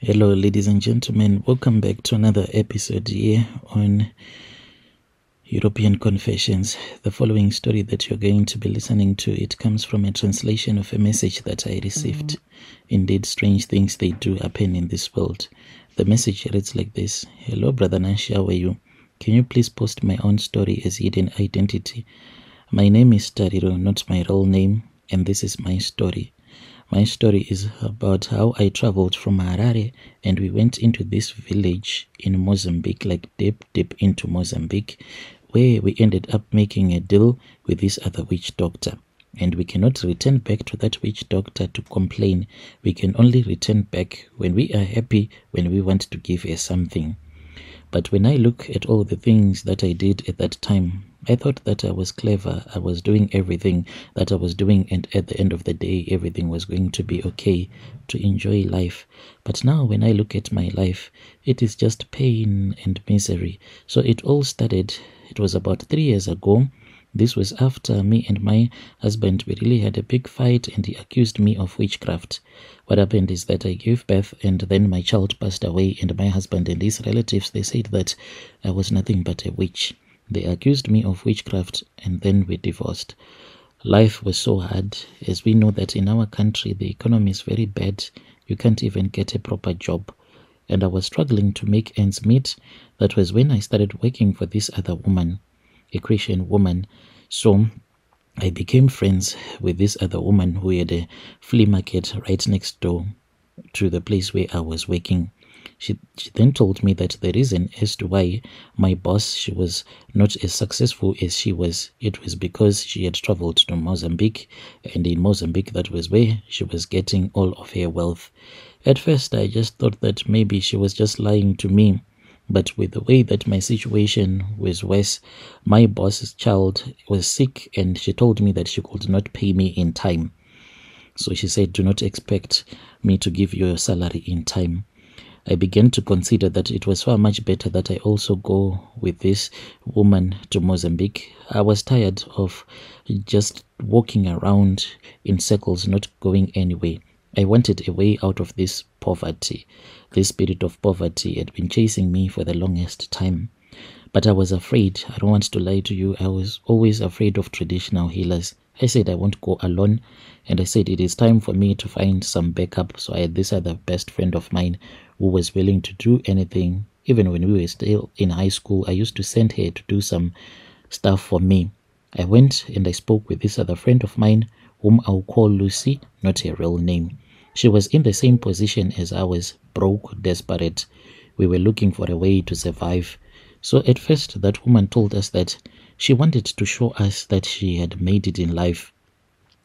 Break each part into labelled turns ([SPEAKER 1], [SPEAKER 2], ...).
[SPEAKER 1] Hello, ladies and gentlemen. Welcome back to another episode here on European Confessions. The following story that you're going to be listening to, it comes from a translation of a message that I received. Indeed, strange things they do happen in this world. The message reads like this. Hello, Brother Nashi, how are you? Can you please post my own story as hidden identity? My name is Tariro, not my real name, and this is my story. My story is about how I traveled from Harare and we went into this village in Mozambique, like deep into Mozambique, where we ended up making a deal with this other witch doctor. And we cannot return back to that witch doctor to complain. We can only return back when we are happy, when we want to give her something. But when I look at all the things that I did at that time, I thought that I was clever. I was doing everything that I was doing, and at the end of the day, everything was going to be okay, to enjoy life. But now when I look at my life, it is just pain and misery. So it all started, it was about 3 years ago. This was after me and my husband, we really had a big fight, and he accused me of witchcraft. What happened is that I gave birth and then my child passed away, and my husband and his relatives, they said that I was nothing but a witch. They accused me of witchcraft and then we divorced. Life was so hard, as we know that in our country the economy is very bad. You can't even get a proper job. And I was struggling to make ends meet. That was when I started working for this other woman, a Christian woman. So I became friends with this other woman who had a flea market right next door to the place where I was working. She then told me that the reason as to why my boss, she was not as successful as she was, it was because she had traveled to Mozambique, and in Mozambique that was where she was getting all of her wealth. At first I just thought that maybe she was just lying to me, but with the way that my situation was worse, my boss's child was sick and she told me that she could not pay me in time. So she said, do not expect me to give you your salary in time. I began to consider that it was far much better that I also go with this woman to Mozambique. I was tired of just walking around in circles, not going anywhere. I wanted a way out of this poverty. This spirit of poverty had been chasing me for the longest time. But I was afraid. I don't want to lie to you. I was always afraid of traditional healers. I said I won't go alone, and I said it is time for me to find some backup. So I had this other best friend of mine who was willing to do anything. Even when we were still in high school, I used to send her to do some stuff for me. I went and I spoke with this other friend of mine, whom I'll call Lucy, not her real name. She was in the same position as I was, broke, desperate. We were looking for a way to survive. So at first, that woman told us that she wanted to show us that she had made it in life.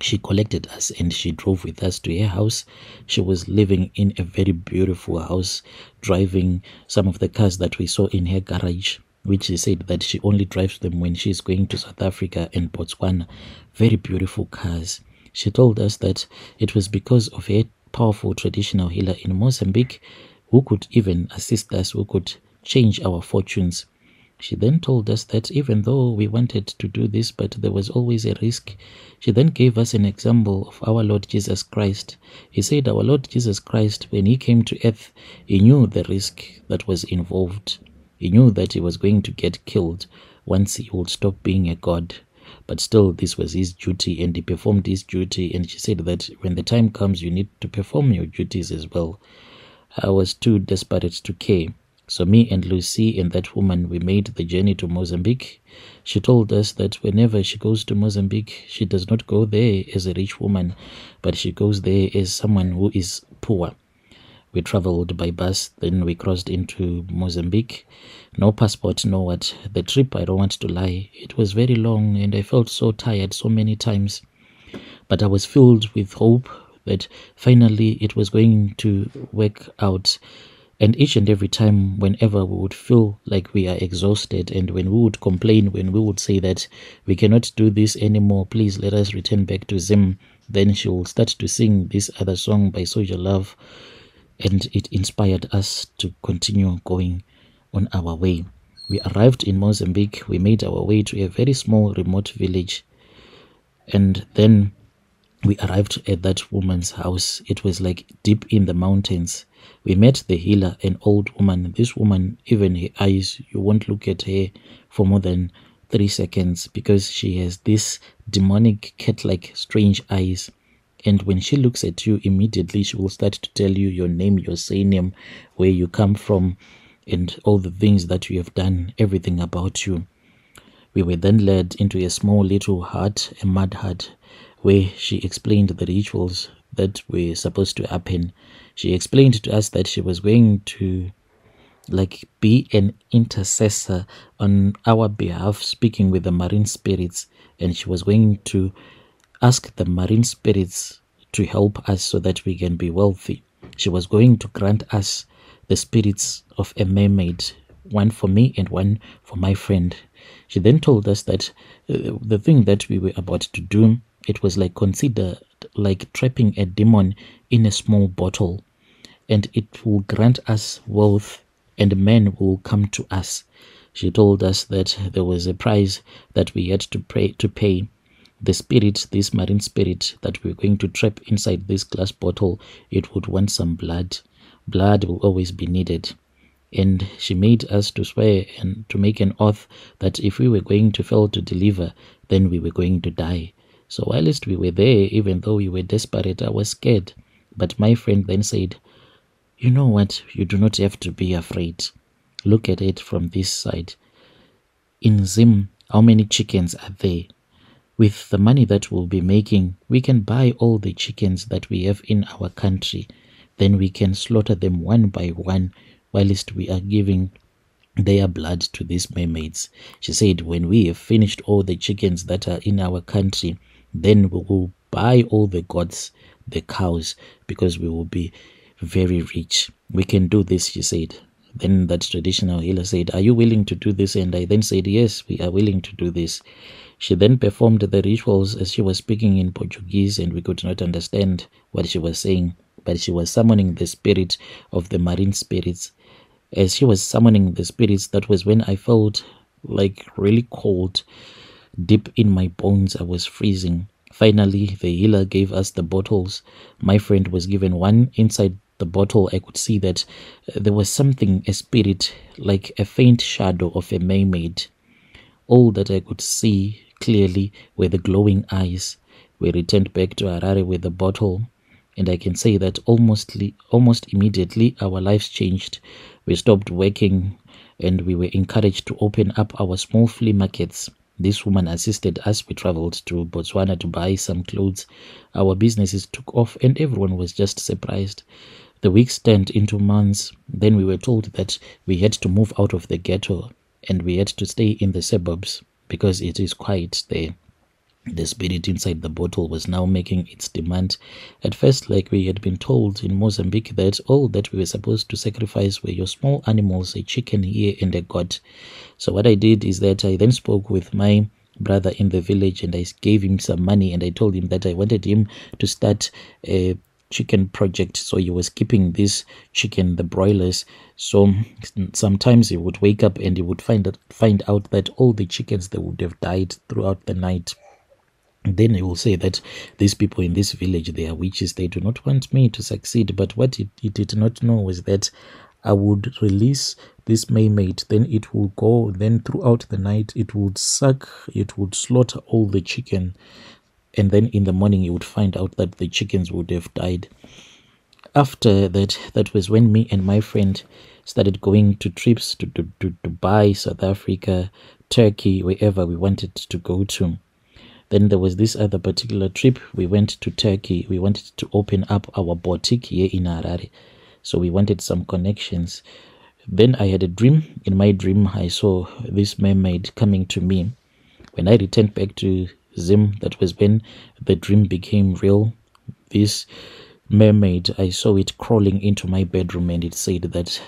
[SPEAKER 1] She collected us and she drove with us to her house. She was living in a very beautiful house, driving some of the cars that we saw in her garage, which she said that she only drives them when she's going to South Africa and Botswana. Very beautiful cars. She told us that it was because of her powerful traditional healer in Mozambique who could even assist us, who could change our fortunes. She then told us that even though we wanted to do this, but there was always a risk. She then gave us an example of our Lord Jesus Christ. He said our Lord Jesus Christ, when he came to earth, he knew the risk that was involved. He knew that he was going to get killed once he would stop being a god. But still, this was his duty, and he performed his duty. And she said that when the time comes, you need to perform your duties as well. I was too desperate to care. So me and Lucy and that woman, we made the journey to Mozambique. She told us that whenever she goes to Mozambique, she does not go there as a rich woman, but she goes there as someone who is poor. We traveled by bus, then we crossed into Mozambique. No passport, no what. The trip, I don't want to lie, it was very long and I felt so tired so many times. But I was filled with hope that finally it was going to work out. And each and every time, whenever we would feel like we are exhausted and when we would complain, when we would say that we cannot do this anymore, please let us return back to Zim, then she will start to sing this other song by Soldier Love, and it inspired us to continue going on our way. We arrived in Mozambique. We made our way to a very small remote village, and then we arrived at that woman's house. It was like deep in the mountains. We met the healer, an old woman. This woman, even her eyes, you won't look at her for more than 3 seconds because she has this demonic cat-like strange eyes. And when she looks at you, immediately she will start to tell you your name, your surname, where you come from, and all the things that you have done, everything about you. We were then led into a small little hut, a mud hut, where she explained the rituals that were supposed to happen. She explained to us that she was going to be an intercessor on our behalf, speaking with the marine spirits, and she was going to ask the marine spirits to help us so that we can be wealthy. She was going to grant us the spirits of a mermaid, one for me and one for my friend. She then told us that the thing that we were about to do, it was considered like trapping a demon in a small bottle, and it will grant us wealth and men will come to us. She told us that there was a price that we had to pay. The spirit, this marine spirit that we were going to trap inside this glass bottle, it would want some blood. Blood will always be needed. And she made us to swear and to make an oath that if we were going to fail to deliver, then we were going to die. So whilst we were there, even though we were desperate, I was scared. But my friend then said, "You know what? You do not have to be afraid. Look at it from this side. In Zim, how many chickens are there? With the money that we'll be making, we can buy all the chickens that we have in our country. Then we can slaughter them one by one whilst we are giving their blood to these mermaids." She said, when we have finished all the chickens that are in our country, then we will buy all the goats, the cows, because we will be very rich. We can do this, she said. Then that traditional healer said, "Are you willing to do this?" And I then said, "Yes, we are willing to do this." She then performed the rituals as she was speaking in Portuguese, and we could not understand what she was saying, but she was summoning the spirit of the marine spirits. As she was summoning the spirits, that was when I felt really cold. Deep in my bones, I was freezing. Finally, the healer gave us the bottles. My friend was given one. Inside the bottle, I could see that there was something, a spirit, like a faint shadow of a mermaid. All that I could see clearly were the glowing eyes. We returned back to Harare with the bottle, and I can say that almost immediately our lives changed. We stopped working, and we were encouraged to open up our small flea markets. This woman assisted us. We traveled to Botswana to buy some clothes. Our businesses took off, and everyone was just surprised. The weeks turned into months. Then we were told that we had to move out of the ghetto, and we had to stay in the suburbs because it is quiet there. The spirit inside the bottle was now making its demand. At first, we had been told in Mozambique, that all that we were supposed to sacrifice were your small animals, a chicken here and a goat. So what I did is that I then spoke with my brother in the village, and I gave him some money, and I told him that I wanted him to start a chicken project. So he was keeping this chicken, the broilers. So sometimes he would wake up and he would find out that all the chickens, they would have died throughout the night. Then he will say that these people in this village, they are witches, they do not want me to succeed. But what he did not know was that I would release this mermaid, then it will go, then throughout the night it would suck, it would slaughter all the chicken, and then in the morning you would find out that the chickens would have died. After that, that was when me and my friend started going to trips to Dubai, South Africa, Turkey, wherever we wanted to go to. Then there was this other particular trip. We went to Turkey. We wanted to open up our boutique here in Harare. So we wanted some connections. Then I had a dream. In my dream, I saw this mermaid coming to me. When I returned back to Zim, that was when the dream became real. This mermaid, I saw it crawling into my bedroom, and it said that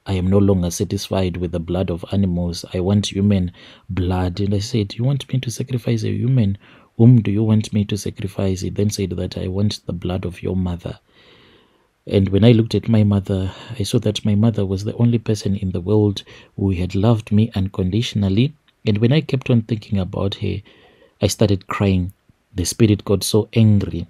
[SPEAKER 1] I am no longer satisfied with the blood of animals. I want human blood. And I said, "You want me to sacrifice a human? Whom do you want me to sacrifice?" It then said that I want the blood of your mother. And when I looked at my mother, I saw that my mother was the only person in the world who had loved me unconditionally. And when I kept on thinking about her, I started crying. The spirit got so angry,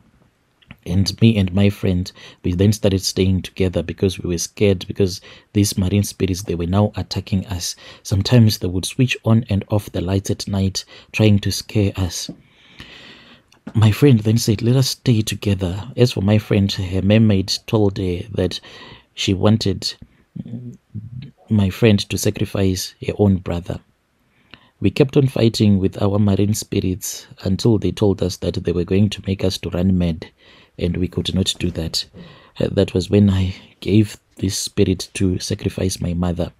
[SPEAKER 1] and me and my friend, we then started staying together because we were scared, because these marine spirits, they were now attacking us. Sometimes they would switch on and off the lights at night, trying to scare us. My friend then said, let us stay together. As for my friend, her mermaid told her that she wanted my friend to sacrifice her own brother. We kept on fighting with our marine spirits until they told us that they were going to make us to run mad, and we could not do that. That was when I gave this spirit to sacrifice my mother.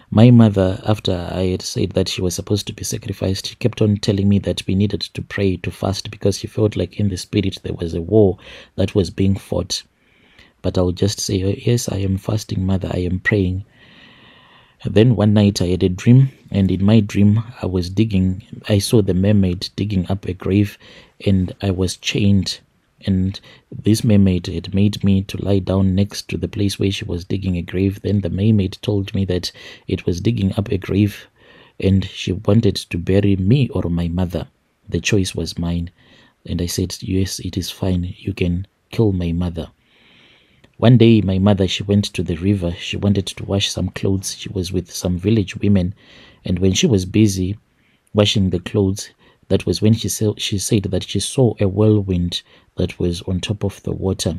[SPEAKER 1] My mother, after I had said that she was supposed to be sacrificed, she kept on telling me that we needed to pray, to fast, because she felt like in the spirit there was a war that was being fought. But I would just say, oh, yes, I am fasting, mother, I am praying. And then one night I had a dream, and in my dream I saw the mermaid digging up a grave, and I was chained. And this mermaid had made me to lie down next to the place where she was digging a grave. Then the mermaid told me that it was digging up a grave and she wanted to bury me or my mother. The choice was mine. And I said, yes, it is fine. You can kill my mother. One day, my mother, she went to the river. She wanted to wash some clothes. She was with some village women. And when she was busy washing the clothes, that was when she said that she saw a whirlwind that was on top of the water.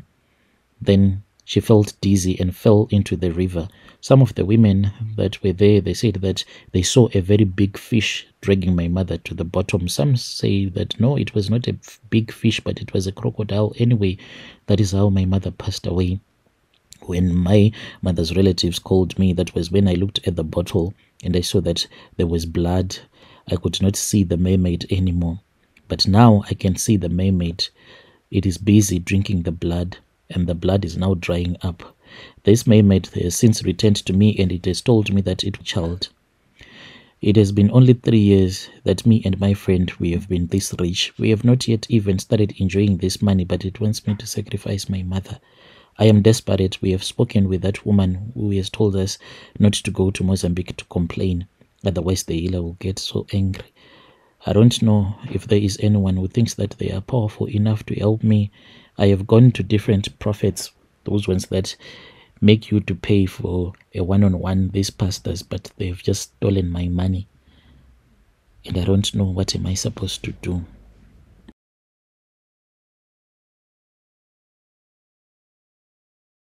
[SPEAKER 1] Then she felt dizzy and fell into the river. Some of the women that were there, they said that they saw a very big fish dragging my mother to the bottom. Some say that no, it was not a big fish, but it was a crocodile. Anyway, that is how my mother passed away. When my mother's relatives called me, that was when I looked at the bottle and I saw that there was blood. I could not see the mermaid anymore. But now I can see the mermaid. It is busy drinking the blood, and the blood is now drying up. This mermaid has since returned to me, and it has told me that it was child. It has been only 3 years that me and my friend, we have been this rich. We have not yet even started enjoying this money, but it wants me to sacrifice my mother. I am desperate. We have spoken with that woman who has told us not to go to Mozambique to complain. Otherwise the healer will get so angry. I don't know if there is anyone who thinks that they are powerful enough to help me. I have gone to different prophets, those ones that make you to pay for a one-on-one, these pastors, but they've just stolen my money. And I don't know what am I supposed to do.